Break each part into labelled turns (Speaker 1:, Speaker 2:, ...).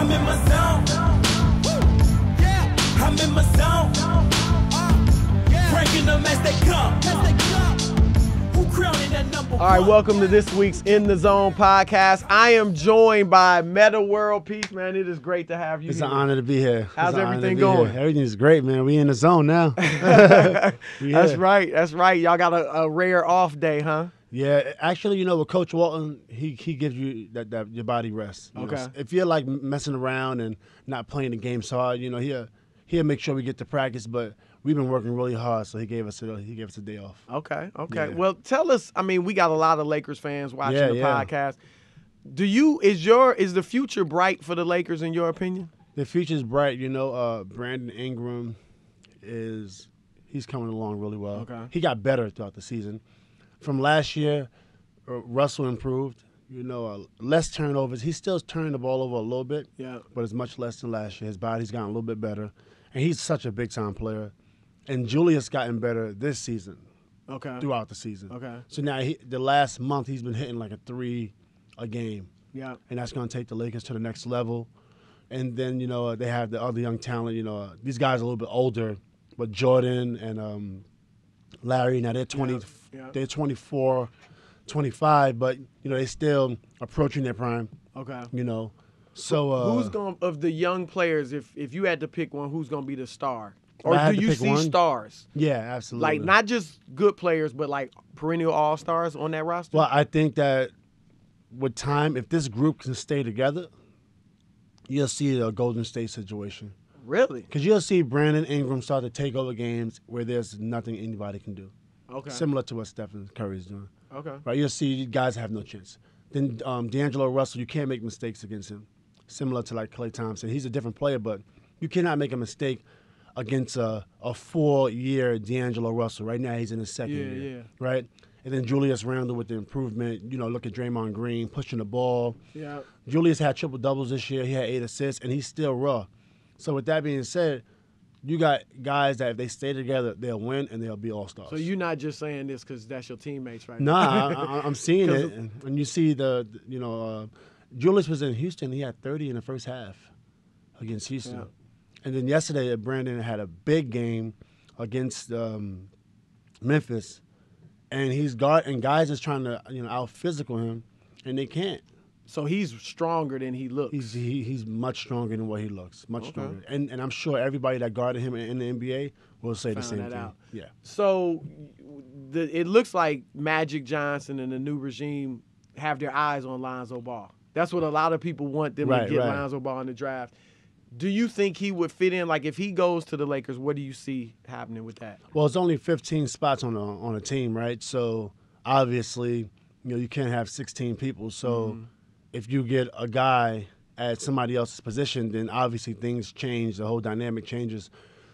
Speaker 1: I'm in my zone. I'm in my zone. Breaking them as they come. Who crowning that number one?
Speaker 2: All right, welcome to this week's In the Zone podcast. I am joined by Metta World Peace, man. It is great to have you
Speaker 3: It's
Speaker 2: here.
Speaker 3: an honor to be here.
Speaker 2: How's everything going?
Speaker 3: Everything's great, man. We in the zone now.
Speaker 2: That's right. That's right. Y'all got a rare off day, huh?
Speaker 3: Yeah, actually, you know, with Coach Walton, he gives you that your body rest. You know,
Speaker 2: Okay.
Speaker 3: if you're like messing around and not playing the game so hard, you know, he'll make sure we get to practice, but we've been working really hard, so he gave us a day off.
Speaker 2: Okay.
Speaker 3: Yeah.
Speaker 2: Well, tell us. I mean, we got a lot of Lakers fans watching the
Speaker 3: Yeah.
Speaker 2: podcast. Is the future bright for the Lakers in your opinion?
Speaker 3: The future's bright. You know, Brandon Ingram he's coming along really well.
Speaker 2: Okay.
Speaker 3: He got better throughout the season. From last year, Russell improved. You know, less turnovers. He still turned the ball over a little bit,
Speaker 2: Yeah.
Speaker 3: but it's much less than last year. His body's gotten a little bit better, and he's such a big-time player. And Julius gotten better this season,
Speaker 2: Okay.
Speaker 3: throughout the season.
Speaker 2: Okay.
Speaker 3: So now the last month he's been hitting like a 3 a game,
Speaker 2: Yeah.
Speaker 3: and that's going to take the Lakers to the next level. And then, you know, they have the other young talent. You know, these guys are a little bit older, but Jordan and Larry, now they're 20,
Speaker 2: Yeah.
Speaker 3: they're 24, 25, but, you know, they're still approaching their prime,
Speaker 2: Okay.
Speaker 3: you know. So
Speaker 2: Who's going of the young players? If you had to pick one, who's going to be the star? Or
Speaker 3: I had
Speaker 2: do
Speaker 3: to
Speaker 2: you
Speaker 3: pick
Speaker 2: see
Speaker 3: one?
Speaker 2: stars?
Speaker 3: Yeah, absolutely.
Speaker 2: Like not just good players, but like perennial all stars on that roster?
Speaker 3: Well, I think that with time, if this group can stay together, you'll see a Golden State situation.
Speaker 2: Really?
Speaker 3: Because you'll see Brandon Ingram start to take over games where there's nothing anybody can do.
Speaker 2: Okay.
Speaker 3: Similar to what Stephen Curry's doing.
Speaker 2: Okay.
Speaker 3: Right? You'll see guys have no chance. Then D'Angelo Russell, you can't make mistakes against him. Similar to like Klay Thompson. He's a different player, but you cannot make a mistake against a 4-year D'Angelo Russell. Right now he's in his second year.
Speaker 2: Yeah.
Speaker 3: Right? And then Julius Randle with the improvement. You know, look at Draymond Green pushing the ball.
Speaker 2: Yeah.
Speaker 3: Julius had triple-doubles this year. He had 8 assists, and he's still raw. So with that being said, you got guys that if they stay together, they'll win and they'll be all-stars.
Speaker 2: So you're not just saying this because that's your teammates right
Speaker 3: Nah,
Speaker 2: now?
Speaker 3: I'm seeing it. And when you see Julius was in Houston. He had 30 in the first half against Houston.
Speaker 2: Yeah.
Speaker 3: And then yesterday, Brandon had a big game against Memphis. And guys is trying to, out-physical him, and they can't.
Speaker 2: So he's stronger than he looks.
Speaker 3: He's much stronger than what he looks, much
Speaker 2: Okay.
Speaker 3: stronger. And I'm sure everybody that guarded him in the NBA will say the
Speaker 2: Found
Speaker 3: same
Speaker 2: that
Speaker 3: thing.
Speaker 2: out.
Speaker 3: Yeah.
Speaker 2: So it looks like Magic Johnson and the new regime have their eyes on Lonzo Ball. That's what a lot of people want them to
Speaker 3: Right,
Speaker 2: get
Speaker 3: right.
Speaker 2: Lonzo Ball in the draft. Do you think he would fit in? Like if he goes to the Lakers, what do you see happening with that?
Speaker 3: Well, it's only 15 spots on a team, right? So obviously, you can't have 16 people. So if you get a guy at somebody else's position, then obviously things change. The whole dynamic changes.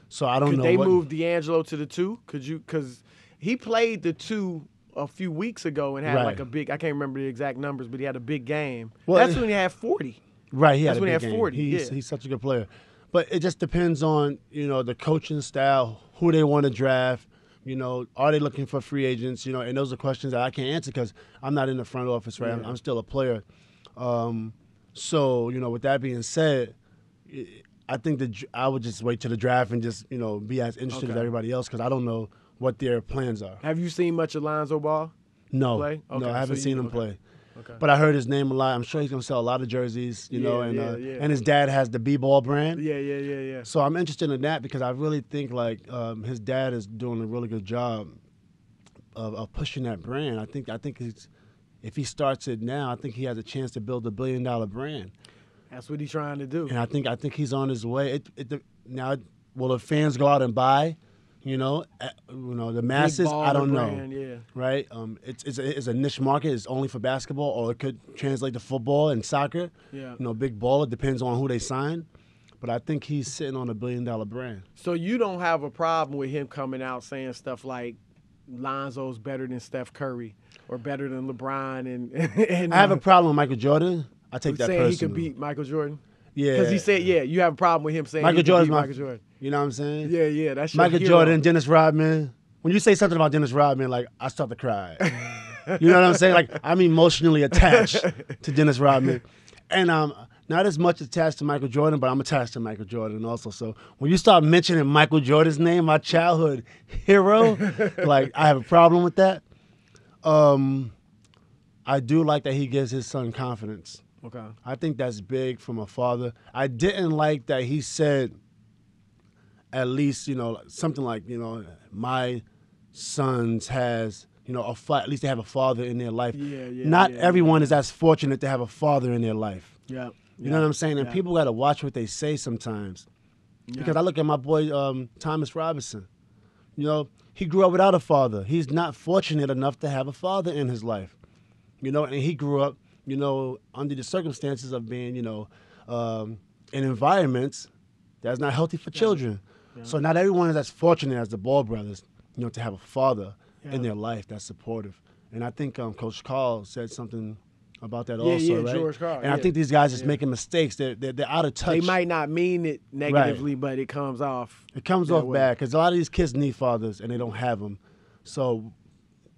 Speaker 3: So I don't
Speaker 2: Could
Speaker 3: know.
Speaker 2: they move D'Angelo to the 2? Because he played the 2 a few weeks ago and had
Speaker 3: Right.
Speaker 2: like a big, I can't remember the exact numbers, but he had a big game.
Speaker 3: Well,
Speaker 2: That's when he had 40.
Speaker 3: Right, he had
Speaker 2: That's
Speaker 3: a
Speaker 2: when he
Speaker 3: big
Speaker 2: had
Speaker 3: game.
Speaker 2: 40,
Speaker 3: He's,
Speaker 2: yeah.
Speaker 3: he's such a good player. But it just depends on, the coaching style, who they want to draft. Are they looking for free agents? And those are questions that I can't answer because I'm not in the front office, right?
Speaker 2: Yeah.
Speaker 3: I'm still a player. So, with that being said, I think that I would just wait to the draft and just, be as interested as
Speaker 2: Okay.
Speaker 3: everybody else because I don't know what their plans are.
Speaker 2: Have you seen much of Lonzo Ball?
Speaker 3: No,
Speaker 2: Play? Okay,
Speaker 3: no, I haven't
Speaker 2: so
Speaker 3: seen
Speaker 2: you-
Speaker 3: him
Speaker 2: okay.
Speaker 3: play.
Speaker 2: Okay.
Speaker 3: But I heard his name a lot. I'm sure he's going to sell a lot of jerseys,
Speaker 2: Yeah,
Speaker 3: and
Speaker 2: yeah.
Speaker 3: and his dad has the B-Ball brand.
Speaker 2: Yeah.
Speaker 3: So I'm interested in that because I really think his dad is doing a really good job of pushing that brand. I think if he starts it now, I think he has a chance to build $1 billion brand.
Speaker 2: That's what he's trying to do.
Speaker 3: And I think he's on his way. Now, will the fans go out and buy? The masses.
Speaker 2: Big
Speaker 3: I don't know.
Speaker 2: brand, yeah.
Speaker 3: Right? It's a niche market. It's only for basketball, or it could translate to football and soccer.
Speaker 2: Yeah.
Speaker 3: Big baller. Depends on who they sign. But I think he's sitting on $1 billion brand.
Speaker 2: So you don't have a problem with him coming out saying stuff like Lonzo's better than Steph Curry or better than LeBron and
Speaker 3: I have a problem with Michael Jordan. I take that
Speaker 2: saying
Speaker 3: personally.
Speaker 2: he could beat Michael Jordan?
Speaker 3: Yeah.
Speaker 2: Because he said, you have a problem with him saying
Speaker 3: Michael
Speaker 2: he could
Speaker 3: Jordan's
Speaker 2: beat
Speaker 3: my.
Speaker 2: Michael Jordan.
Speaker 3: You know what I'm saying?
Speaker 2: Yeah, that's your
Speaker 3: Michael
Speaker 2: hero.
Speaker 3: Jordan, Dennis Rodman. When you say something about Dennis Rodman, I start to cry. You know what I'm saying? I'm emotionally attached to Dennis Rodman. And not as much attached to Michael Jordan, but I'm attached to Michael Jordan also. So when you start mentioning Michael Jordan's name, my childhood hero, like I have a problem with that. I do like that he gives his son confidence.
Speaker 2: Okay.
Speaker 3: I think that's big from a father. I didn't like that he said, at least, something like, my sons has, at least they have a father in their life. Not everyone is as fortunate to have a father in their life.
Speaker 2: Yeah.
Speaker 3: You know what I'm saying? And people got to watch what they say sometimes. Because I look at my boy Thomas Robinson. He grew up without a father. He's not fortunate enough to have a father in his life. And he grew up, under the circumstances of being, in environments that's not healthy for children. Yeah. So not everyone is as fortunate as the Ball brothers, to have a father in their life that's supportive. And I think Coach Carl said something about that also, right?
Speaker 2: George Carl.
Speaker 3: And I think these guys just making mistakes. They're out of touch.
Speaker 2: They might not mean it negatively, but it comes off.
Speaker 3: It comes off bad because a lot of these kids need fathers and they don't have them. So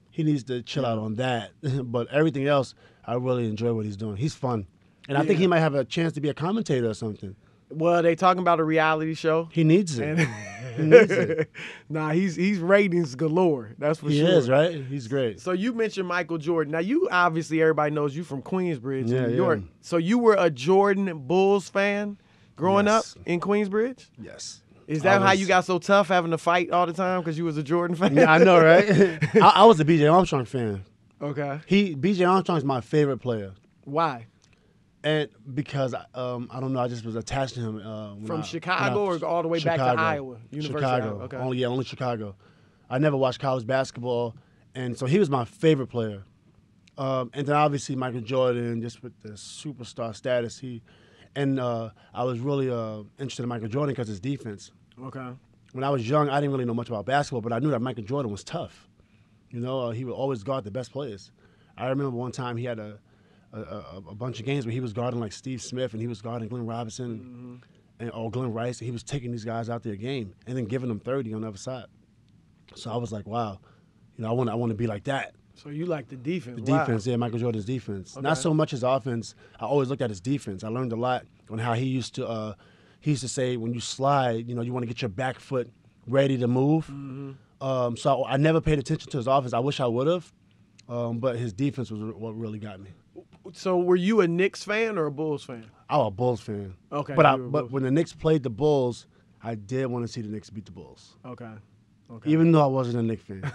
Speaker 3: he needs to chill out on that. But everything else, I really enjoy what he's doing. He's fun. And I think he might have a chance to be a commentator or something.
Speaker 2: Well, they talking about a reality show.
Speaker 3: He needs it. He needs it.
Speaker 2: Nah, he's ratings galore. That's for sure.
Speaker 3: He is, right? He's great.
Speaker 2: So you mentioned Michael Jordan. Now, you obviously, everybody knows you from Queensbridge, New York. So you were a Jordan Bulls fan growing up in Queensbridge?
Speaker 3: Yes.
Speaker 2: Is that how you got so tough having to fight all the time because you was a Jordan fan?
Speaker 3: Yeah, I know, right? I was a B.J. Armstrong fan.
Speaker 2: Okay.
Speaker 3: B.J. Armstrong is my favorite player.
Speaker 2: Why?
Speaker 3: And because, I don't know, I just was attached to him.
Speaker 2: From Chicago or all the way back to Iowa?
Speaker 3: Chicago.
Speaker 2: Okay.
Speaker 3: Only Chicago. I never watched college basketball, and so he was my favorite player. And then obviously Michael Jordan, just with the superstar status, I was really interested in Michael Jordan because his defense.
Speaker 2: Okay.
Speaker 3: When I was young, I didn't really know much about basketball, but I knew that Michael Jordan was tough. He would always guard the best players. I remember one time he had a bunch of games where he was guarding like Steve Smith and he was guarding Glenn Robinson or Glenn Rice, and he was taking these guys out their game and then giving them 30 on the other side. So I was like, wow, I want to be like that.
Speaker 2: So you like the defense?
Speaker 3: The defense, yeah, Michael Jordan's defense. Okay. Not so much his offense. I always looked at his defense. I learned a lot on how he used to say when you slide, you want to get your back foot ready to move. So I never paid attention to his offense. I wish I would have, but his defense was what really got me.
Speaker 2: So were you a Knicks fan or a Bulls fan?
Speaker 3: I was a Bulls fan.
Speaker 2: Okay.
Speaker 3: But when the Knicks played the Bulls, I did want to see the Knicks beat the Bulls.
Speaker 2: Okay.
Speaker 3: Even though I wasn't a Knicks fan.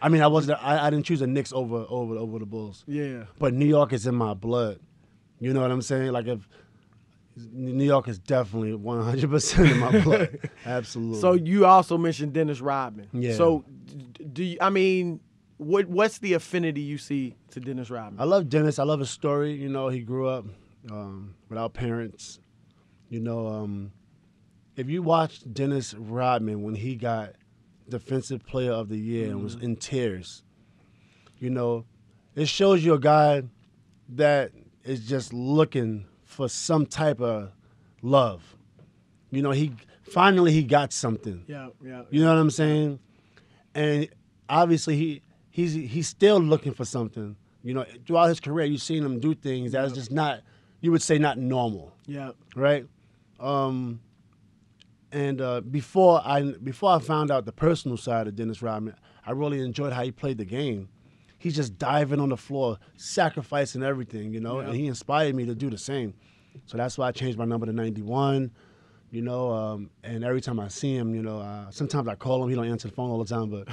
Speaker 3: I mean, I didn't choose the Knicks over the Bulls.
Speaker 2: Yeah.
Speaker 3: But New York is in my blood. You know what I'm saying? Like, if New York is definitely 100% in my blood. Absolutely.
Speaker 2: So you also mentioned Dennis Rodman.
Speaker 3: Yeah.
Speaker 2: So what's the affinity you see to Dennis Rodman?
Speaker 3: I love Dennis. I love his story. He grew up without parents. If you watched Dennis Rodman when he got Defensive Player of the Year and was in tears, it shows you a guy that is just looking for some type of love. He finally got something.
Speaker 2: Yeah.
Speaker 3: You know what I'm saying? And obviously he's still looking for something. Throughout his career, you've seen him do things that's just not, you would say, not normal.
Speaker 2: Yeah.
Speaker 3: Right? Before I found out the personal side of Dennis Rodman, I really enjoyed how he played the game. He's just diving on the floor, sacrificing everything, and he inspired me to do the same. So that's why I changed my number to 91, and every time I see him, sometimes I call him, he don't answer the phone all the time, but...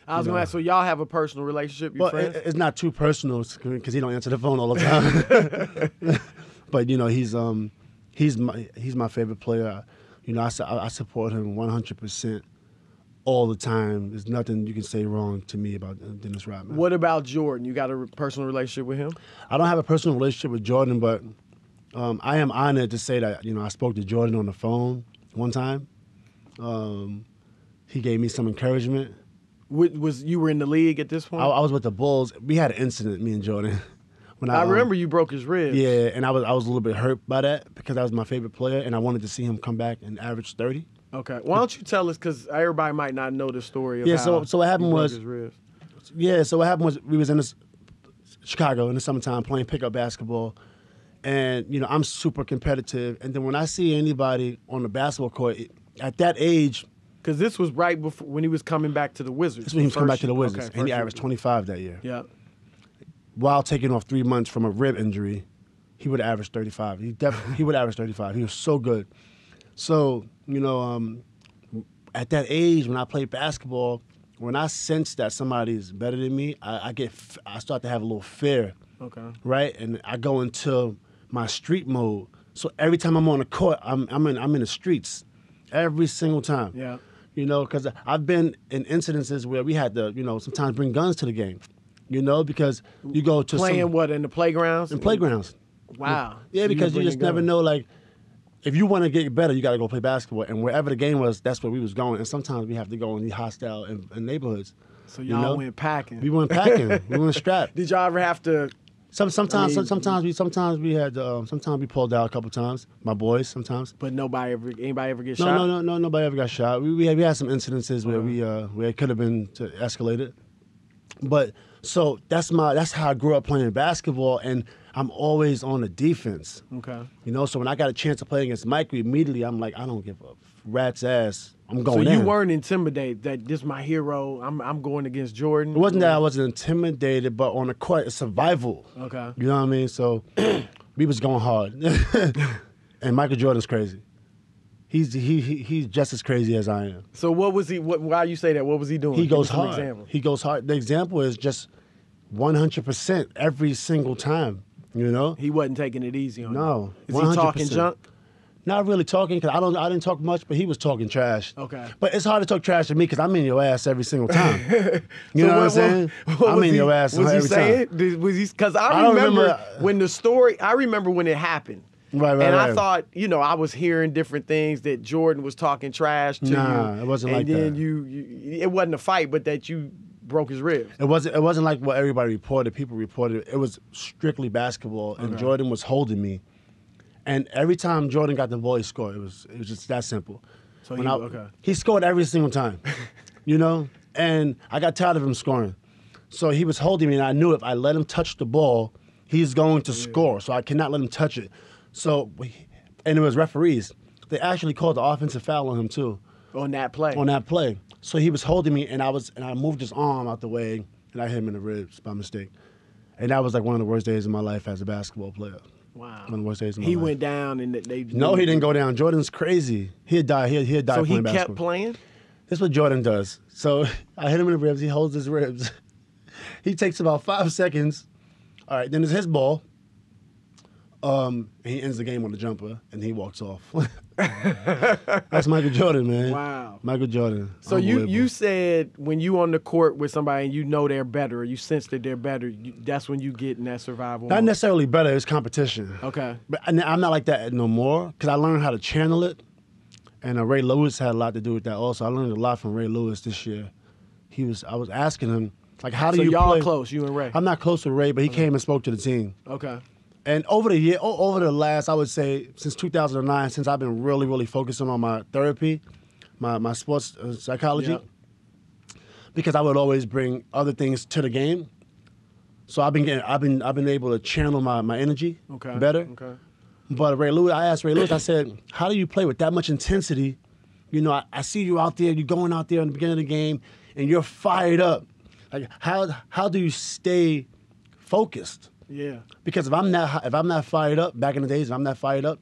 Speaker 2: I was going to ask, so y'all have a personal relationship, you friends?
Speaker 3: It's not too personal because he don't answer the phone all the time. But, he's my favorite player. I support him 100% all the time. There's nothing you can say wrong to me about Dennis Rodman.
Speaker 2: What about Jordan? You got a personal relationship with him?
Speaker 3: I don't have a personal relationship with Jordan, but I am honored to say that, I spoke to Jordan on the phone one time. He gave me some encouragement.
Speaker 2: You were in the league at this point?
Speaker 3: I was with the Bulls. We had an incident, me and Jordan. When
Speaker 2: I remember you broke his ribs.
Speaker 3: Yeah, and I was a little bit hurt by that because that was my favorite player, and I wanted to see him come back and average 30.
Speaker 2: Okay. Why don't you tell us, because everybody might not know the story of
Speaker 3: so what happened was,
Speaker 2: his ribs.
Speaker 3: Yeah, so what happened was we was in Chicago in the summertime playing pickup basketball, And, you know, I'm super competitive. And then when I see anybody on the basketball court, at that age,
Speaker 2: Because this was right before when he was coming back to the Wizards.
Speaker 3: that's when he was coming back to the
Speaker 2: First
Speaker 3: Wizards.
Speaker 2: year. Okay,
Speaker 3: And he
Speaker 2: first
Speaker 3: averaged
Speaker 2: year.
Speaker 3: 25 that year.
Speaker 2: Yeah.
Speaker 3: While taking off 3 months from a rib injury, he would have averaged 35. He would average 35. He was so good. So, you know, at that age when I played basketball, when I sense that somebody's better than me, I start to have a little fear,
Speaker 2: Okay.
Speaker 3: right? And I go into my street mode. So every time I'm on the court, I'm in the streets every single time.
Speaker 2: Yeah.
Speaker 3: You know, because I've been in incidences where we had to, you know, sometimes bring guns to the game. You know, because you go to
Speaker 2: Playing what, in the playgrounds?
Speaker 3: in playgrounds.
Speaker 2: Wow.
Speaker 3: Yeah,
Speaker 2: So
Speaker 3: because you
Speaker 2: bringing
Speaker 3: just never
Speaker 2: guns.
Speaker 3: know. Like, if you want to get better, you got to go play basketball. And wherever the game was, that's where we was going. And sometimes we have to go in these hostile in neighborhoods.
Speaker 2: So y'all
Speaker 3: know?
Speaker 2: went packing.
Speaker 3: We went packing. We went strapped.
Speaker 2: Did y'all ever have to?
Speaker 3: Sometimes we had sometimes we pulled out a couple times. My boys sometimes.
Speaker 2: But anybody ever get
Speaker 3: No,
Speaker 2: shot?
Speaker 3: no, nobody ever got shot. We had some incidences where where it could have been escalated. But so that's how I grew up playing basketball, and I'm always on the defense.
Speaker 2: Okay.
Speaker 3: You know, so when I got a chance to play against Michael, immediately I'm like, I don't give a rat's ass. I'm
Speaker 2: So
Speaker 3: going
Speaker 2: you
Speaker 3: in.
Speaker 2: weren't intimidated that this is my hero. I'm going against Jordan.
Speaker 3: It wasn't that I wasn't intimidated, but on the court, it's survival.
Speaker 2: Okay.
Speaker 3: You know what I mean? So we was going hard. And Michael Jordan's crazy. He's just as crazy as I am.
Speaker 2: So what was he? Why you say that? What was he doing?
Speaker 3: He
Speaker 2: Give
Speaker 3: goes
Speaker 2: me some
Speaker 3: hard.
Speaker 2: examples.
Speaker 3: He goes hard. The example is just 100% every single time. You know?
Speaker 2: He wasn't taking it easy on
Speaker 3: No,
Speaker 2: you. Is he talking
Speaker 3: 100%.
Speaker 2: junk?
Speaker 3: Not really talking, because I didn't talk much, but he was talking trash.
Speaker 2: Okay.
Speaker 3: But it's hard to talk trash to me because I'm in your ass every single time. You
Speaker 2: So
Speaker 3: know what I'm saying? I'm
Speaker 2: was
Speaker 3: in
Speaker 2: he-
Speaker 3: your ass
Speaker 2: Was he
Speaker 3: every
Speaker 2: saying?
Speaker 3: time.
Speaker 2: Was he? Because I
Speaker 3: don't
Speaker 2: remember
Speaker 3: remember-
Speaker 2: when the story. I remember when it happened.
Speaker 3: Right,
Speaker 2: And I
Speaker 3: right.
Speaker 2: thought, you know, I was hearing different things that Jordan was talking trash to you.
Speaker 3: Nah, it wasn't like
Speaker 2: and then
Speaker 3: that.
Speaker 2: you, it wasn't a fight, but that you broke his ribs.
Speaker 3: It wasn't like what everybody reported. People reported it was strictly basketball, and
Speaker 2: Okay.
Speaker 3: Jordan was holding me. And every time Jordan got the ball, he scored. It was just that simple.
Speaker 2: So
Speaker 3: When
Speaker 2: okay.
Speaker 3: he scored every single time, you know. And I got tired of him scoring, so he was holding me, and I knew if I let him touch the ball, he's going to score. So I cannot let him touch it. So, and it was referees. They actually called the offensive foul on him too.
Speaker 2: On that play.
Speaker 3: On that play. So he was holding me, and I moved his arm out the way, and I hit him in the ribs by mistake. And that was like one of the worst days of my life as a basketball player.
Speaker 2: Wow.
Speaker 3: One of the worst days of my
Speaker 2: He
Speaker 3: life.
Speaker 2: went down and they.
Speaker 3: No, he didn't go down. Jordan's crazy. He'd die. He'd die
Speaker 2: So
Speaker 3: playing
Speaker 2: he
Speaker 3: basketball.
Speaker 2: kept playing.
Speaker 3: This is what Jordan does. So I hit him in the ribs. He holds his ribs. He takes about 5 seconds. All right, then it's his ball. And he ends the game on the jumper, and he walks off. That's Michael Jordan, man.
Speaker 2: Wow.
Speaker 3: Michael Jordan.
Speaker 2: So you
Speaker 3: Unbelievable.
Speaker 2: said when you on the court with somebody and you know they're better, or you sense that they're better, that's when you get in that survival.
Speaker 3: Not
Speaker 2: mode.
Speaker 3: necessarily better. It's competition.
Speaker 2: Okay.
Speaker 3: But I'm not like that no more because I learned how to channel it. And Ray Lewis had a lot to do with that also. I learned a lot from Ray Lewis this year. I was asking him, like, how do
Speaker 2: So
Speaker 3: you
Speaker 2: y'all
Speaker 3: play?
Speaker 2: close, you and Ray.
Speaker 3: I'm not close with Ray, but he came and spoke to the team.
Speaker 2: Okay.
Speaker 3: And over the last, I would say, since 2009, since I've been really, really focusing on my therapy, my sports psychology,
Speaker 2: Yep.
Speaker 3: because I would always bring other things to the game. So I've been able to channel my energy
Speaker 2: Okay.
Speaker 3: better.
Speaker 2: Okay.
Speaker 3: But I asked Ray Lewis, I said, how do you play with that much intensity? You know, I see you out there, you're going out there in the beginning of the game, and you're fired up. Like, how do you stay focused?
Speaker 2: Yeah.
Speaker 3: Because if I'm not fired up, back in the days, if I'm not fired up,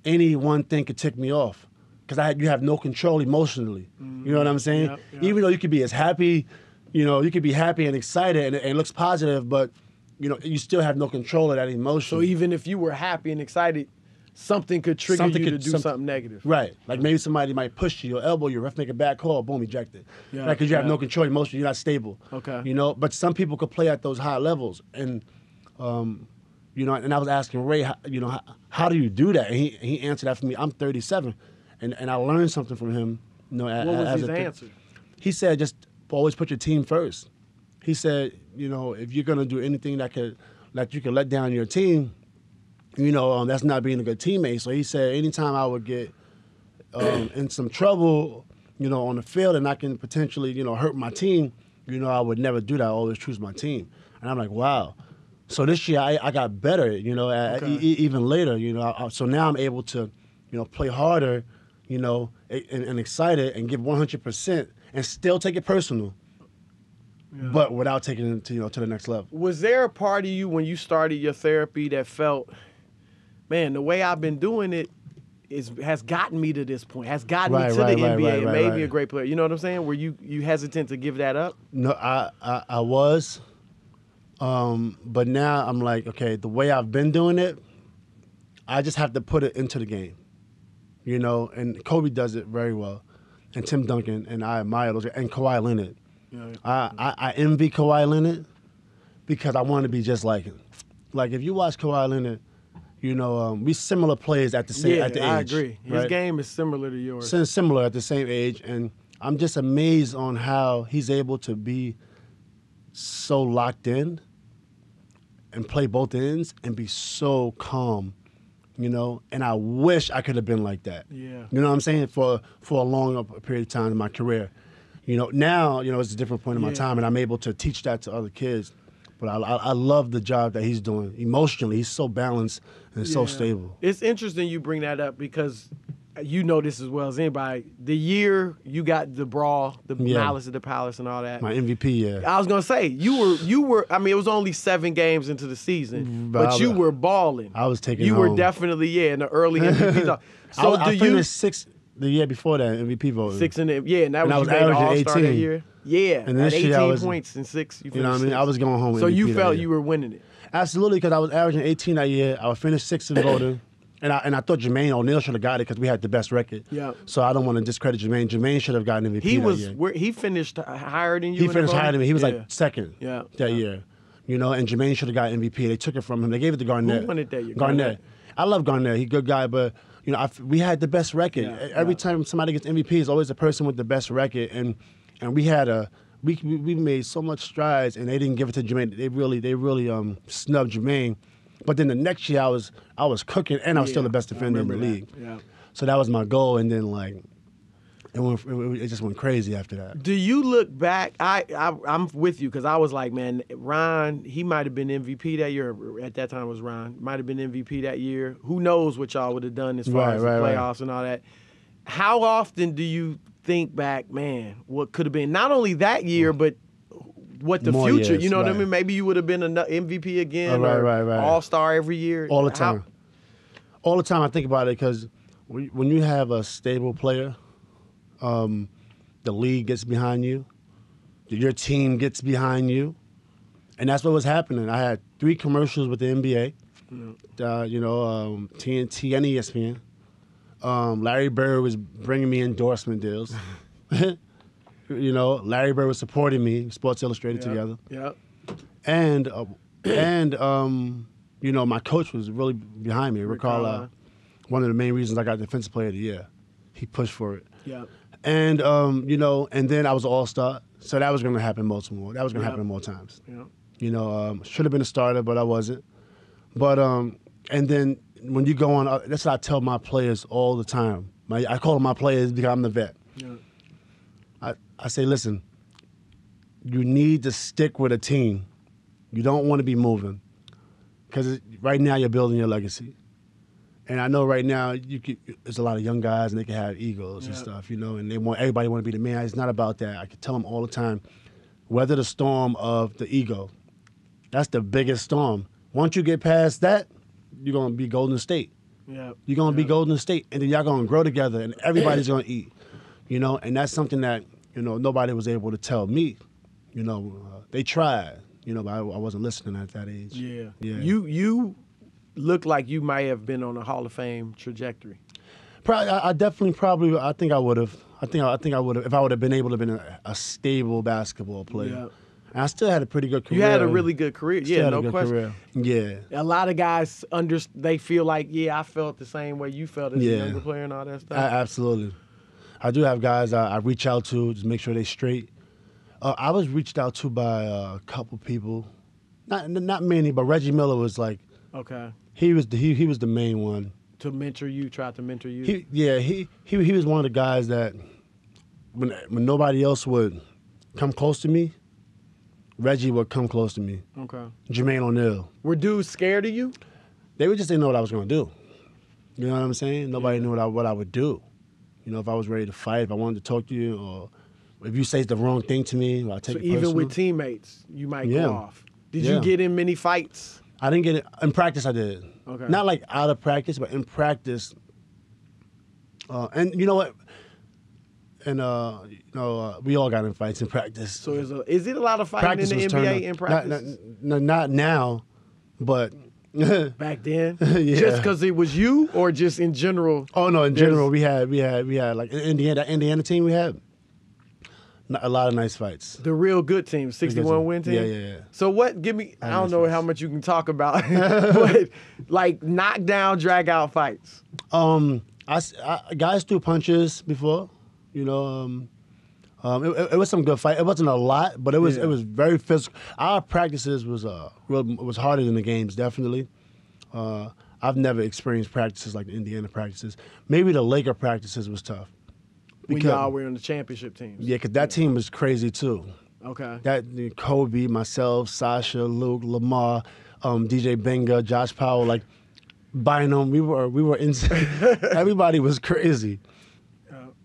Speaker 3: any one thing could tick me off. Because you have no control emotionally. You know what I'm saying?
Speaker 2: Yep, yep.
Speaker 3: Even though you could be as happy, you know, you could be happy and excited and it looks positive, but you know, you still have no control of that emotion.
Speaker 2: So even if you were happy and excited, something could trigger you to do something negative.
Speaker 3: Right. Like maybe somebody might push you, your elbow, your ref make a bad call, boom, ejected.
Speaker 2: Yeah,
Speaker 3: Right, because you have
Speaker 2: yeah.
Speaker 3: no control emotionally, you're not stable.
Speaker 2: Okay.
Speaker 3: You know, but some people could play at those high levels. And, you know, and I was asking Ray, how do you do that? And he answered that for me. I'm 37. And I learned something from him. You know,
Speaker 2: What was his answer?
Speaker 3: He said, just always put your team first. He said, you know, if you're going to do anything that you can let down your team, you know, that's not being a good teammate. So he said, anytime I would get in some trouble, you know, on the field and I can potentially, you know, hurt my team, you know, I would never do that. I always choose my team. And I'm like, wow. So this year I got better, you know, even later, you know. So now I'm able to, you know, play harder, you know, and excited and give 100% and still take it personal, but without taking it to, you know, to the next level.
Speaker 2: Was there a part of you when you started your therapy that felt, man, the way I've been doing it has gotten me to this point, has gotten me to the NBA and made me a great player? You know what I'm saying? Were you hesitant to give that up?
Speaker 3: No, I was. But now I'm like, okay, the way I've been doing it, I just have to put it into the game, you know. And Kobe does it very well, and Tim Duncan, and I admire those, and Kawhi Leonard.
Speaker 2: Yeah.
Speaker 3: I envy Kawhi Leonard because I want to be just like him. Like if you watch Kawhi Leonard, you know, we similar players at the age.
Speaker 2: I agree. His
Speaker 3: right?
Speaker 2: game is similar to yours.
Speaker 3: Similar at the same age, and I'm just amazed on how he's able to be so locked in and play both ends and be so calm, you know. And I wish I could have been like that.
Speaker 2: Yeah.
Speaker 3: You know what I'm saying? For a long period of time in my career. You know, now, you know, it's a different point in my time, and I'm able to teach that to other kids. But I love the job that he's doing. Emotionally, he's so balanced and so stable.
Speaker 2: It's interesting you bring that up because you know this as well as anybody. The year you got the brawl, the Malice at the Palace and all that.
Speaker 3: My MVP,
Speaker 2: I was going to say, you were, I mean, it was only 7 games into the season, but you were balling.
Speaker 3: I was taking
Speaker 2: You
Speaker 3: home.
Speaker 2: were definitely, in the early MVP talk. So
Speaker 3: I finished 6th the year before that MVP voting.
Speaker 2: 6 in the, and that
Speaker 3: And I
Speaker 2: was
Speaker 3: was
Speaker 2: you made
Speaker 3: averaging
Speaker 2: All-Star
Speaker 3: 18.
Speaker 2: that year. Yeah,
Speaker 3: And
Speaker 2: at
Speaker 3: this year
Speaker 2: 18
Speaker 3: I was,
Speaker 2: points in 6,
Speaker 3: you know what I mean? I was going home with
Speaker 2: So
Speaker 3: MVP
Speaker 2: you
Speaker 3: that
Speaker 2: felt
Speaker 3: year.
Speaker 2: you were winning it.
Speaker 3: Absolutely, because I was averaging 18 that year. I would finish 6th in voting. And I thought Jermaine O'Neal should have got it because we had the best record.
Speaker 2: Yeah.
Speaker 3: So I don't want to discredit Jermaine. Jermaine should have gotten MVP
Speaker 2: He
Speaker 3: that
Speaker 2: was
Speaker 3: year.
Speaker 2: where he finished higher than you.
Speaker 3: He
Speaker 2: in the
Speaker 3: finished higher
Speaker 2: voting?
Speaker 3: than me. He was like second that year. You know, and Jermaine should have got MVP. They took it from him. They gave it to Garnett.
Speaker 2: Who won it that year?
Speaker 3: Garnett. I love Garnett. He's a good guy, but you know, we had the best record. Every time somebody gets MVP, it's always the person with the best record. And we had we made so much strides, and they didn't give it to Jermaine. They really snubbed Jermaine. But then the next year, I was cooking, and I was still the best defender in the league.
Speaker 2: Yeah.
Speaker 3: So that was my goal, and then like it just went crazy after that.
Speaker 2: Do you look back? I'm with you because I was like, man, Ron, he might have been MVP that year. At that time, it was Ron. Might have been MVP that year. Who knows what y'all would have done as far as the playoffs and all that. How often do you think back, man, what could have been not only that year, but what the
Speaker 3: More
Speaker 2: future?
Speaker 3: years,
Speaker 2: You know what I mean? Maybe you would have been an MVP again,
Speaker 3: right.
Speaker 2: All-Star every year.
Speaker 3: All the time. All the time I think about it because when you have a stable player, the league gets behind you, your team gets behind you, and that's what was happening. I had 3 commercials with the NBA, TNT and ESPN. Larry Bird was bringing me endorsement deals. You know, Larry Bird was supporting me, Sports Illustrated together.
Speaker 2: Yeah.
Speaker 3: And you know, my coach was really behind me. Rick Carlisle, one of the main reasons I got Defensive Player of the Year. He pushed for it.
Speaker 2: Yeah.
Speaker 3: And you know, and then I was an All-Star, so that was going to happen more. That was going to happen more times.
Speaker 2: Yeah.
Speaker 3: You know, should have been a starter, but I wasn't. But and then when you go on, that's what I tell my players all the time. I call them my players because I'm the vet.
Speaker 2: Yeah.
Speaker 3: I say, listen, you need to stick with a team. You don't want to be moving because right now you're building your legacy. And I know right now there's a lot of young guys and they can have egos and stuff, you know, and everybody want to be the man. It's not about that. I can tell them all the time, weather the storm of the ego. That's the biggest storm. Once you get past that, you're going to be Golden State.
Speaker 2: Yeah.
Speaker 3: You're going to be Golden State, and then y'all going to grow together, and everybody's going to eat, you know, and that's something that, you know, nobody was able to tell me. You know, they tried, you know, but I wasn't listening at that age.
Speaker 2: Yeah.
Speaker 3: Yeah.
Speaker 2: You look like you might have been on a Hall of Fame trajectory.
Speaker 3: I think I would have. I think I would have if I would have been able to have been a stable basketball player.
Speaker 2: Yeah.
Speaker 3: And I still had a pretty good career.
Speaker 2: You had a really good career.
Speaker 3: Still
Speaker 2: Yeah,
Speaker 3: had a
Speaker 2: no
Speaker 3: good
Speaker 2: question.
Speaker 3: career. Yeah.
Speaker 2: A lot of guys they feel like, I felt the same way you felt as a younger player and all that stuff.
Speaker 3: Absolutely. I do have guys I reach out to just make sure they're straight. I was reached out to by a couple people, not many, but Reggie Miller was like,
Speaker 2: okay.
Speaker 3: he was the main one.
Speaker 2: To mentor you, tried to mentor you.
Speaker 3: He was one of the guys that when nobody else would come close to me, Reggie would come close to me.
Speaker 2: Okay.
Speaker 3: Jermaine O'Neal.
Speaker 2: Were dudes scared of you?
Speaker 3: They would just didn't know what I was going to do. You know what I'm saying? Nobody knew what I would do. You know, if I was ready to fight, if I wanted to talk to you, or if you say the wrong thing to me, I'll take it personal.
Speaker 2: Even with teammates, you might go off. Did you get in many fights?
Speaker 3: I didn't get it. In practice, I did.
Speaker 2: Okay.
Speaker 3: Not like out of practice, but in practice. And you know what? And we all got in fights in practice.
Speaker 2: So is it a lot of fighting in the NBA in practice?
Speaker 3: Not now, but
Speaker 2: back then.
Speaker 3: Yeah.
Speaker 2: Just because it was you, or just in general?
Speaker 3: Oh no, in general we had like Indiana team we had a lot of nice fights.
Speaker 2: The real good team, 61 win team.
Speaker 3: Yeah.
Speaker 2: So what? Give me. I don't know how much you can talk about, but like knockdown, drag out fights. Guys threw punches before. You know, it was some good fight. It wasn't a lot, but it was very physical. Our practices was harder than the games, definitely. I've never experienced practices like the Indiana practices. Maybe the Laker practices was tough. When y'all were on the championship teams.
Speaker 3: Yeah, because that team was crazy too.
Speaker 2: Okay.
Speaker 3: That Kobe, myself, Sasha, Luke, Lamar, DJ Benga, Josh Powell, like Bynum, we were insane. Everybody was crazy.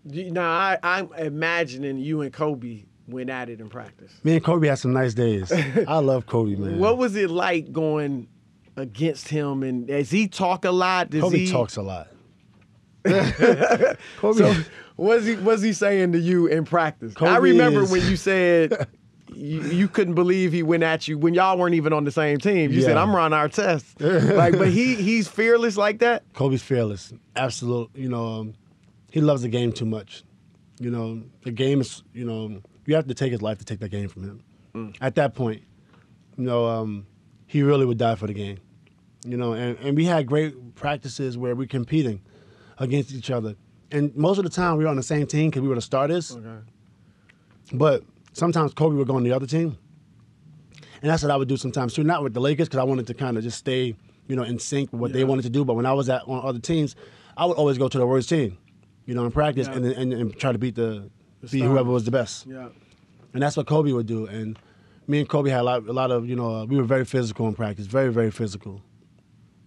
Speaker 2: Now, I'm imagining you and Kobe went at it in practice.
Speaker 3: Me and Kobe had some nice days. I love Kobe, man.
Speaker 2: What was it like going against him? And does he talk a lot?
Speaker 3: Kobe talks a lot.
Speaker 2: Kobe. So, what's he saying to you in practice?
Speaker 3: Kobe
Speaker 2: I remember when you said you couldn't believe he went at you when y'all weren't even on the same team. You said, I'm Ron Artest. But he's fearless like that?
Speaker 3: Kobe's fearless. Absolutely. You know, he loves the game too much. You know, the game is, you know, you have to take his life to take that game from him. At that point, you know, he really would die for the game. You know, and we had great practices where we're competing against each other. And most of the time we were on the same team because we were the starters. Okay. But sometimes Kobe would go on the other team. And that's what I would do sometimes too. Not with the Lakers because I wanted to kind of just stay, you know, in sync with what they wanted to do. But when I was on other teams, I would always go to the worst team. You know, in practice, and try to beat whoever was the best. Yeah, and that's what Kobe would do. And me and Kobe had a lot of you know, we were very physical in practice, very very physical.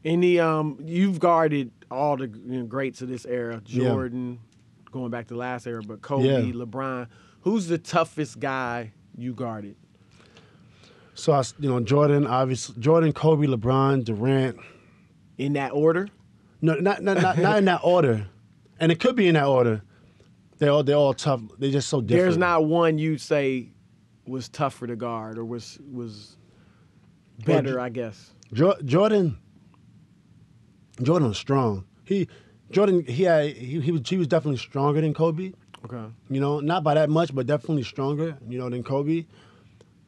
Speaker 2: You've guarded all the greats of this era, Jordan, going back to the last era, but Kobe, LeBron. Who's the toughest guy you guarded?
Speaker 3: So Jordan, obviously, Kobe, LeBron, Durant.
Speaker 2: In that order?
Speaker 3: No, not in that order. And it could be in that order. They're all tough. They're just so different.
Speaker 2: There's not one you say was tougher to guard or was better, I guess.
Speaker 3: Jordan was strong. He was definitely stronger than Kobe.
Speaker 2: Okay.
Speaker 3: You know, not by that much, but definitely stronger, you know, than Kobe.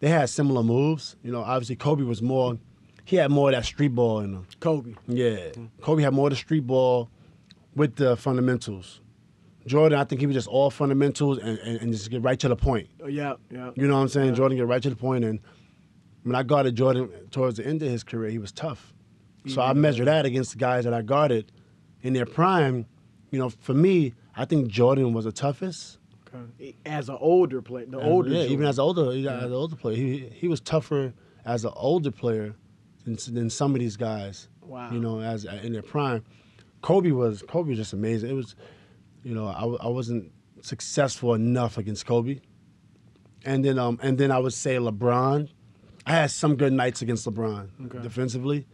Speaker 3: They had similar moves. You know, obviously Kobe was more. He had more of that street ball in him.
Speaker 2: Kobe.
Speaker 3: Yeah. Kobe had more of the street ball with the fundamentals. Jordan, I think he was just all fundamentals and just get right to the point.
Speaker 2: Yeah.
Speaker 3: You know what I'm saying? Yeah. Jordan get right to the point, and when I guarded Jordan towards the end of his career, he was tough. So I measure that against the guys that I guarded in their prime. You know, for me, I think Jordan was the toughest.
Speaker 2: Okay. As an older player,
Speaker 3: even as an older player, he was tougher as an older player than some of these guys.
Speaker 2: Wow.
Speaker 3: You know, as in their prime. Kobe was just amazing. It was, you know, I wasn't successful enough against Kobe, and then I would say LeBron. I had some good nights against LeBron defensively,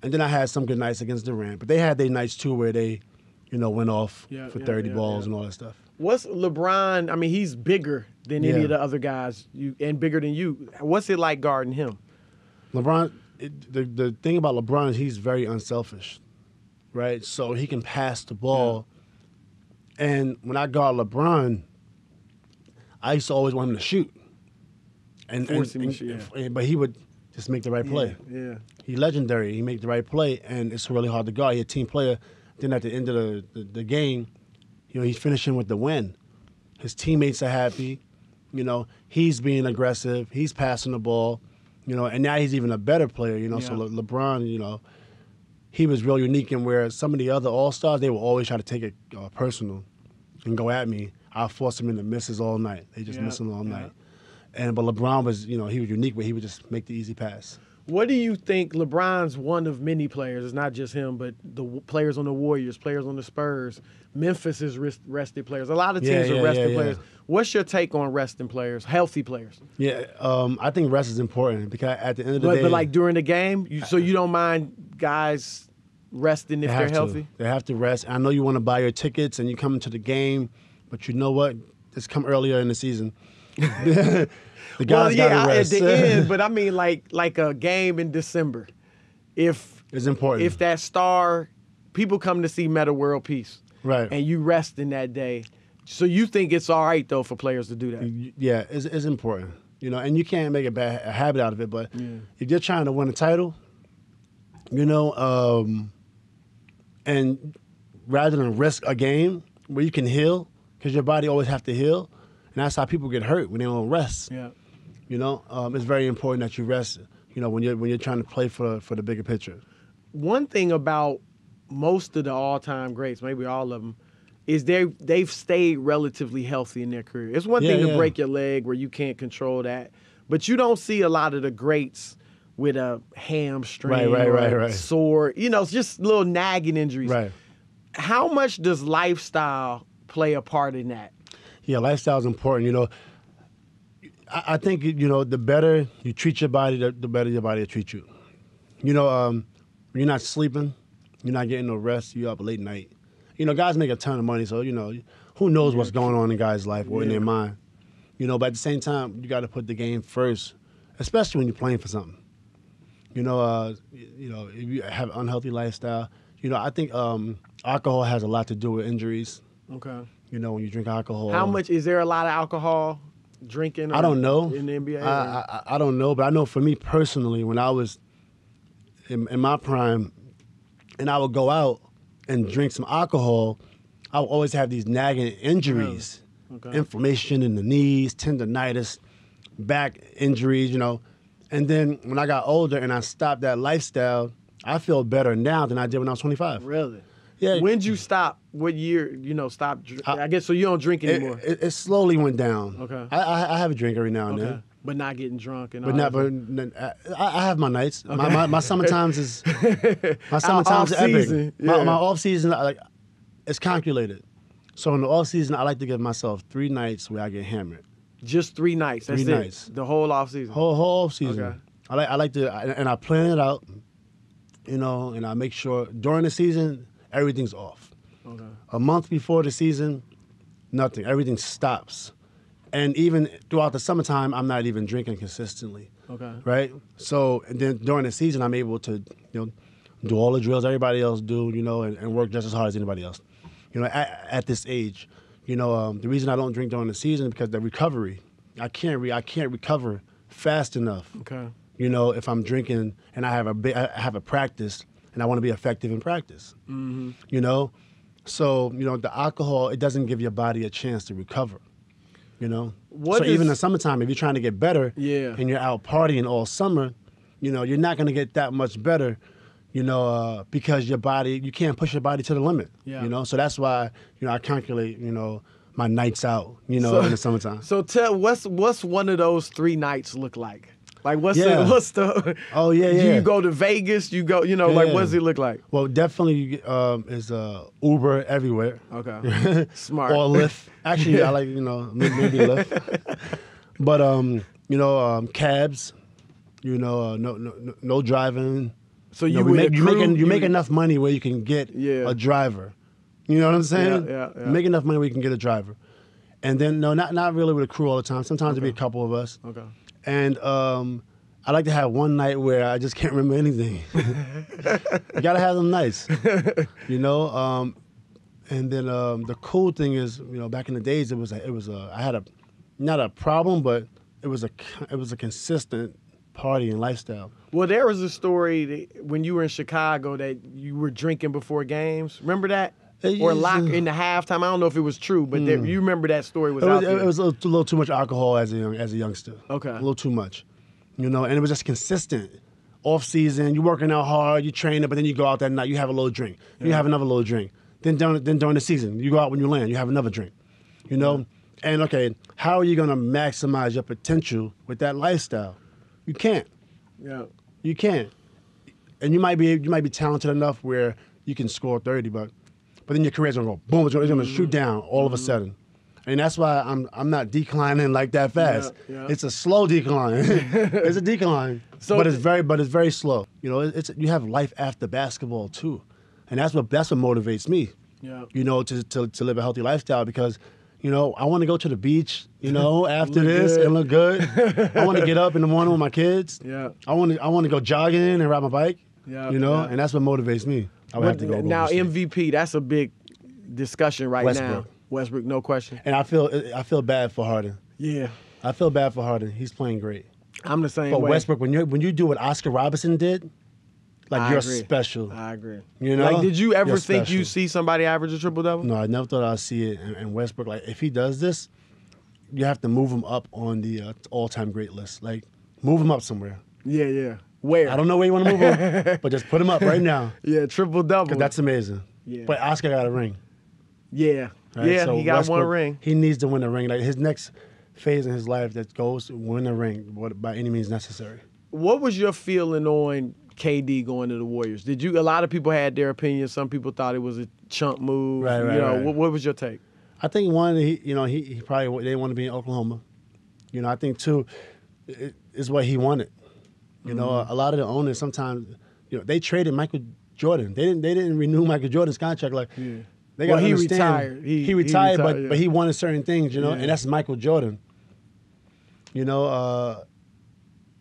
Speaker 3: and then I had some good nights against Durant. But they had their nights too where they, you know, went off for 30 balls and all that stuff.
Speaker 2: What's LeBron? I mean, he's bigger than any of the other guys, and bigger than you. What's it like guarding him?
Speaker 3: LeBron. The thing about LeBron is he's very unselfish. Right, so he can pass the ball. Yeah. And when I guard LeBron, I used to always want him to shoot. But he would just make the right play.
Speaker 2: Yeah.
Speaker 3: He's legendary. He make the right play, and it's really hard to guard. He's a team player. Then at the end of the game, you know, he's finishing with the win. His teammates are happy. You know, he's being aggressive. He's passing the ball. You know, and now he's even a better player. You know, so LeBron, you know, he was real unique in where some of the other All-Stars, they will always try to take it personal and go at me. I'll force them into misses all night. They just miss them all night. But LeBron was, he was unique where he would just make the easy pass.
Speaker 2: What do you think? LeBron's one of many players. It's not just him, but the players on the Warriors, players on the Spurs. Memphis is rested players. A lot of teams are rested players. What's your take on resting players, healthy players?
Speaker 3: Yeah, I think rest is important because at the end of the day.
Speaker 2: But like during the game, so you don't mind guys resting if they're healthy?
Speaker 3: They have to rest. I know you want to buy your tickets and you come into the game, but you know what? Just come earlier in the season. The guys gotta rest.
Speaker 2: At the end, but I mean like a game in December. If
Speaker 3: it's important.
Speaker 2: If that star, people come to see Metta World Peace.
Speaker 3: Right.
Speaker 2: And you rest in that day. So you think it's all right, though, for players to do that?
Speaker 3: Yeah, it's important. And you can't make a habit out of it, but if you're trying to win a title, and rather than risk a game where you can heal, because your body always have to heal, and that's how people get hurt when they don't rest.
Speaker 2: Yeah.
Speaker 3: It's very important that you rest, when you're trying to play for the bigger picture.
Speaker 2: One thing about most of the all-time greats, maybe all of them, is they've stayed relatively healthy in their career. It's one thing to break your leg where you can't control that, but you don't see a lot of the greats with a hamstring or a sore, just little nagging injuries.
Speaker 3: Right.
Speaker 2: How much does lifestyle play a part in that?
Speaker 3: Yeah, lifestyle is important. I think, the better you treat your body, the better your body will treat you. When you're not sleeping, you're not getting no rest, you're up late night. Guys make a ton of money, so, who knows what's going on in guys' life or in their mind. But at the same time, you got to put the game first, especially when you're playing for something. If you have an unhealthy lifestyle, I think alcohol has a lot to do with injuries.
Speaker 2: Okay.
Speaker 3: When you drink alcohol.
Speaker 2: How much, is there a lot of alcohol drinking?
Speaker 3: I don't know.
Speaker 2: In the NBA?
Speaker 3: I don't know, but I know for me personally, when I was in my prime, and I would go out and drink some alcohol, I would always have these nagging injuries, inflammation in the knees, tendonitis, back injuries, And then when I got older and I stopped that lifestyle, I feel better now than I did when I was 25.
Speaker 2: Really?
Speaker 3: Yeah.
Speaker 2: When'd you stop? What year, stop? I guess so you don't drink anymore.
Speaker 3: It slowly went down.
Speaker 2: Okay.
Speaker 3: I have a drink every now and then.
Speaker 2: But not getting drunk and
Speaker 3: but
Speaker 2: all
Speaker 3: not,
Speaker 2: that.
Speaker 3: but I have my nights. Okay. My summer times is my summer
Speaker 2: off
Speaker 3: times are epic.
Speaker 2: Season, yeah.
Speaker 3: My off season, it's calculated. So in the off season, I like to give myself 3 nights where I get hammered.
Speaker 2: Just 3 nights. That's
Speaker 3: 3
Speaker 2: it.
Speaker 3: nights.
Speaker 2: The whole off season.
Speaker 3: Whole off season.
Speaker 2: Okay.
Speaker 3: I like to, and I plan it out. And I make sure during the season everything's off.
Speaker 2: Okay.
Speaker 3: A month before the season, nothing. Everything stops. And even throughout the summertime, I'm not even drinking consistently.
Speaker 2: Okay.
Speaker 3: Right? So and then during the season, I'm able to, do all the drills everybody else do, and work just as hard as anybody else. At this age, the reason I don't drink during the season is because the recovery. I can't recover fast enough.
Speaker 2: Okay.
Speaker 3: If I'm drinking and I have a practice and I want to be effective in practice. Mm-hmm. So the alcohol, it doesn't give your body a chance to recover. Even in the summertime, if you're trying to get better, and you're out partying all summer, you're not going to get that much better, because your body, you can't push your body to the limit. Yeah. So that's why I calculate my nights out in the summertime.
Speaker 2: So tell what's one of those 3 nights look like? Like what's the
Speaker 3: Oh yeah.
Speaker 2: You go to Vegas, you go, what does it look like?
Speaker 3: Well, definitely is Uber everywhere.
Speaker 2: Okay. Smart.
Speaker 3: Or Lyft. Actually, I like, maybe Lyft. But cabs, no driving.
Speaker 2: So you
Speaker 3: make enough money where you can get a driver. You know what I'm saying?
Speaker 2: Yeah.
Speaker 3: You make enough money where you can get a driver. And then not really with a crew all the time. Sometimes it'll be a couple of us.
Speaker 2: Okay.
Speaker 3: And I like to have one night where I just can't remember anything. You gotta have them nights, And then the cool thing is, back in the days, I had not a problem, but it was a consistent party and lifestyle.
Speaker 2: Well, there was a story when you were in Chicago that you were drinking before games. Remember that? Or lock in the halftime. I don't know if it was true, but you remember that story was out there.
Speaker 3: It was a little too much alcohol as a youngster.
Speaker 2: Okay.
Speaker 3: A little too much. And it was just consistent. Off season, you're working out hard, you train it, but then you go out that night, you have a little drink. You have another little drink. Then during the season, you go out when you land, you have another drink. And okay, how are you gonna maximize your potential with that lifestyle? You can't.
Speaker 2: Yeah.
Speaker 3: You can't. And you might be talented enough where you can score 30, but then your career's gonna go boom. It's gonna shoot down all of a sudden. And that's why I'm not declining like that fast.
Speaker 2: Yeah.
Speaker 3: It's a slow decline. It's a decline, but it's very slow. You know, you have life after basketball too, and that's what motivates me.
Speaker 2: Yeah.
Speaker 3: You know, to live a healthy lifestyle because, you know, I want to go to the beach. You know, after this and look good. I want to get up in the morning with my kids.
Speaker 2: Yeah.
Speaker 3: I want to go jogging and ride my bike.
Speaker 2: Yeah.
Speaker 3: You know,
Speaker 2: yeah.
Speaker 3: and that's what motivates me. I would have to go
Speaker 2: now
Speaker 3: overseas.
Speaker 2: MVP. That's a big discussion right now. Westbrook, no question.
Speaker 3: And I feel bad for Harden.
Speaker 2: Yeah.
Speaker 3: I feel bad for Harden. He's playing great.
Speaker 2: I'm the same
Speaker 3: But
Speaker 2: way.
Speaker 3: Westbrook, when you do what Oscar Robertson did, like you're
Speaker 2: agree.
Speaker 3: special.
Speaker 2: I agree.
Speaker 3: You know,
Speaker 2: like, did you ever
Speaker 3: You're
Speaker 2: think
Speaker 3: special.
Speaker 2: you see somebody average a triple double?
Speaker 3: No, I never thought I'd see it. And Westbrook, like if he does this, you have to move him up on the all-time great list. Like move him up somewhere.
Speaker 2: Yeah, yeah. Where?
Speaker 3: I don't know where you want to move him, but just put him up right now.
Speaker 2: Yeah, triple double.
Speaker 3: Because that's amazing.
Speaker 2: Yeah.
Speaker 3: But Oscar got a ring.
Speaker 2: Yeah.
Speaker 3: Right?
Speaker 2: Yeah,
Speaker 3: So
Speaker 2: he got
Speaker 3: Westbrook,
Speaker 2: one ring.
Speaker 3: He needs to win a ring. Like his next phase in his life that goes to win a ring by any means necessary.
Speaker 2: What was your feeling on KD going to the Warriors? A lot of people had their opinions. Some people thought it was a chump move.
Speaker 3: Right.
Speaker 2: What was your take?
Speaker 3: I think one, he probably didn't want to be in Oklahoma. You know, I think two, is what he wanted. You know, a lot of the owners sometimes, they traded Michael Jordan. They didn't renew Michael Jordan's contract. Like, they got to understand.
Speaker 2: Retired.
Speaker 3: He retired,
Speaker 2: yeah.
Speaker 3: but he wanted certain things, and that's Michael Jordan. You know,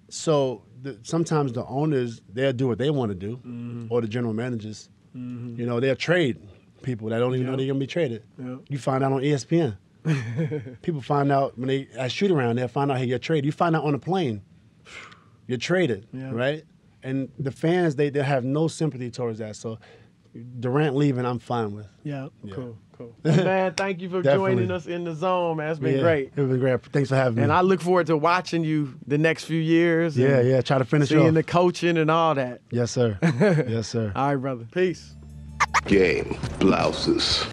Speaker 3: so sometimes the owners, they'll do what they want to do, or the general managers. You know, they'll trade people that don't even know they're going to be traded.
Speaker 2: Yeah.
Speaker 3: You find out on ESPN. People find out when they at shoot around, they'll find out, hey, you're traded. You find out on a plane, you're traded, right? And the fans, they have no sympathy towards that. So Durant leaving, I'm fine with.
Speaker 2: Yeah. Cool. Man, thank you for joining us in the zone, man. It's been great.
Speaker 3: It's been great. Thanks for having me.
Speaker 2: And I look forward to watching you the next few years.
Speaker 3: Yeah. Try to finish
Speaker 2: seeing
Speaker 3: off.
Speaker 2: the coaching and all that.
Speaker 3: Yes, sir. Yes, sir.
Speaker 2: All right, brother. Peace.
Speaker 4: Game blouses.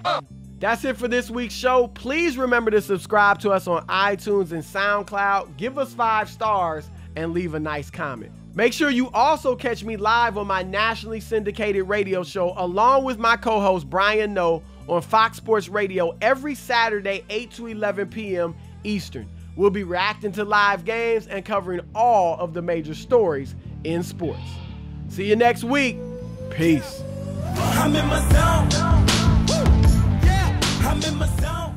Speaker 2: That's it for this week's show. Please remember to subscribe to us on iTunes and SoundCloud. Give us 5 stars and leave a nice comment. Make sure you also catch me live on my nationally syndicated radio show along with my co-host Brian Noe on Fox Sports Radio every Saturday, 8 to 11 p.m. Eastern. We'll be reacting to live games and covering all of the major stories in sports. See you next week. Peace.
Speaker 1: I'm in my zone. Yeah, I'm in my zone.